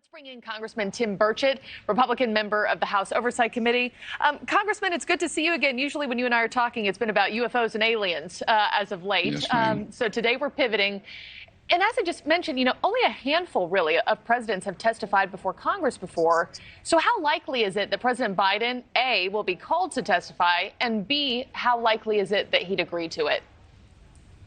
Let's bring in Congressman Tim Burchett, Republican member of the House Oversight Committee. Congressman, it's good to see you again. Usually when you and I are talking, it's been about UFOs and aliens as of late. Yes, so today we're pivoting. And as I just mentioned, only a handful, really, of presidents have testified before Congress before. So how likely is it that President Biden, A, will be called to testify, and B, how likely is it that he'd agree to it?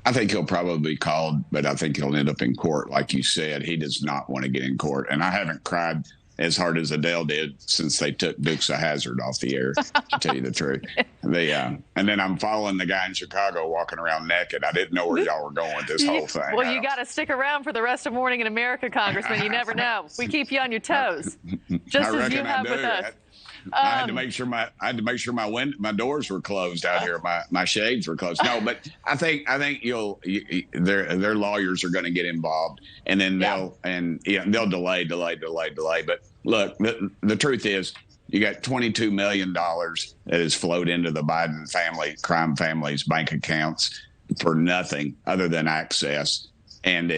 I think he'll probably be called, but I think he'll end up in court. Like you said, he does not want to get in court. And I haven't cried as hard as Adele did since they took Dukes of Hazzard off the air, to tell you the truth. And then I'm following the guy in Chicago walking around naked. I didn't know where y'all were going with this whole thing. Well, you got to stick around for the rest of Morning in America, Congressman. You never know. We keep you on your toes, just as you have with us. I had to make sure my doors were closed out here. My shades were closed. No, but I think their lawyers are going to get involved, and then they'll delay. But look, the truth is, you got $22 million that has flowed into the Biden crime family's bank accounts for nothing other than access. And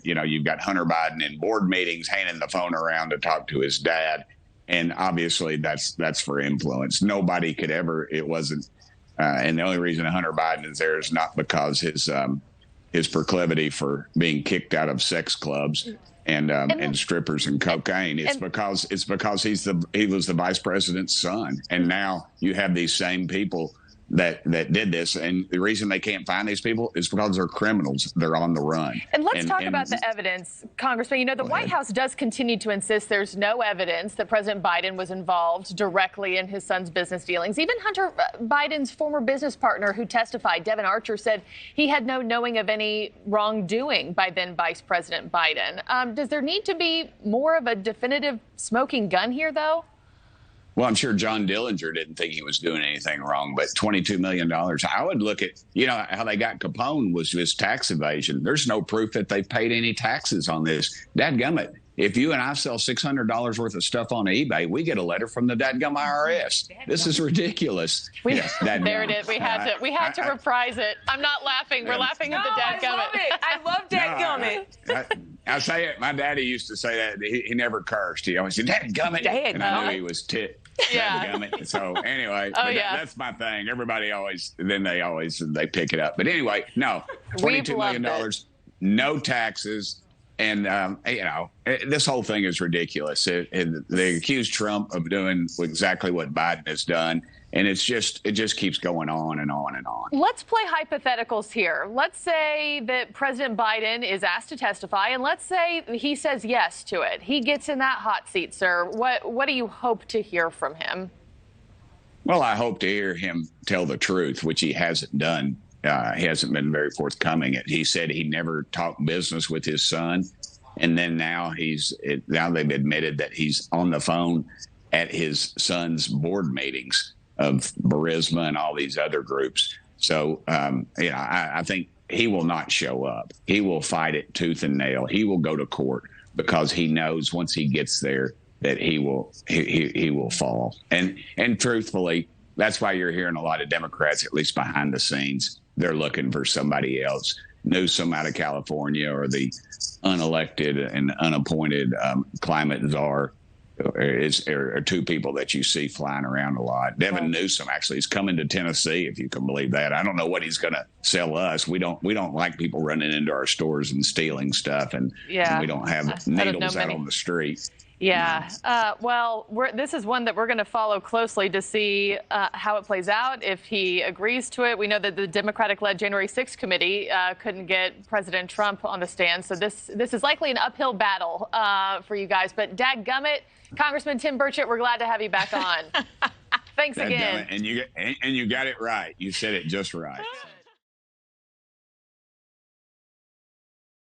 you've got Hunter Biden in board meetings handing the phone around to talk to his dad. And obviously that's for influence. Nobody could ever, it wasn't. And the only reason Hunter Biden is there is not because his proclivity for being kicked out of sex clubs and strippers and cocaine. It's because he was the vice president's son. And now you have these same people that did this, and the reason they can't find these people is because they're criminals. They're on the run. And let's talk about the evidence, Congressman. The White House does continue to insist there's no evidence that President Biden was involved directly in his son's business dealings. Even Hunter Biden's former business partner who testified, Devin Archer, said he had no knowing of any wrongdoing by then Vice President Biden. Does there need to be more of a definitive smoking gun here, though? Well, I'm sure John Dillinger didn't think he was doing anything wrong, but $22 million. I would look at, how they got Capone was just tax evasion. There's no proof that they paid any taxes on this. Dadgummit, if you and I sell $600 worth of stuff on eBay, we get a letter from the dadgum IRS. This is ridiculous. There it is. We had to reprise it. I'm not laughing. We're laughing at the dadgummit. I love dadgummit. I say it. My daddy used to say that. He never cursed. He always said, dadgummit. And I knew he was dadgummit. So anyway, that's my thing. Everybody they pick it up. But anyway, no, $22 million, no taxes. And, this whole thing is ridiculous. They accuse Trump of doing exactly what Biden has done. And it just keeps going on and on and on. Let's play hypotheticals here. Let's say that President Biden is asked to testify, and let's say he says yes to it. He gets in that hot seat, sir. What do you hope to hear from him? Well, I hope to hear him tell the truth, which he hasn't done. He hasn't been very forthcoming. He said he never talked business with his son. And then now they've admitted that he's on the phone at his son's board meetings of Burisma and all these other groups. So, I think he will not show up. He will fight it tooth and nail. He will go to court because he knows once he gets there that he will fall. And truthfully, that's why you're hearing a lot of Democrats, at least behind the scenes, they're looking for somebody else. Newsom out of California, or the unelected and unappointed climate czar, are two people that you see flying around a lot. Devin Newsom actually is coming to Tennessee, if you can believe that. I don't know what he's going to sell us. We don't like people running into our stores and stealing stuff, and we don't have needles out on the street. Yeah. Well, this is one that we're going to follow closely to see how it plays out, if he agrees to it. We know that the Democratic-led January 6th committee couldn't get President Trump on the stand. So this is likely an uphill battle for you guys. But dadgummit, Congressman Tim Burchett, we're glad to have you back on. Thanks again. And you got it right. You said it just right.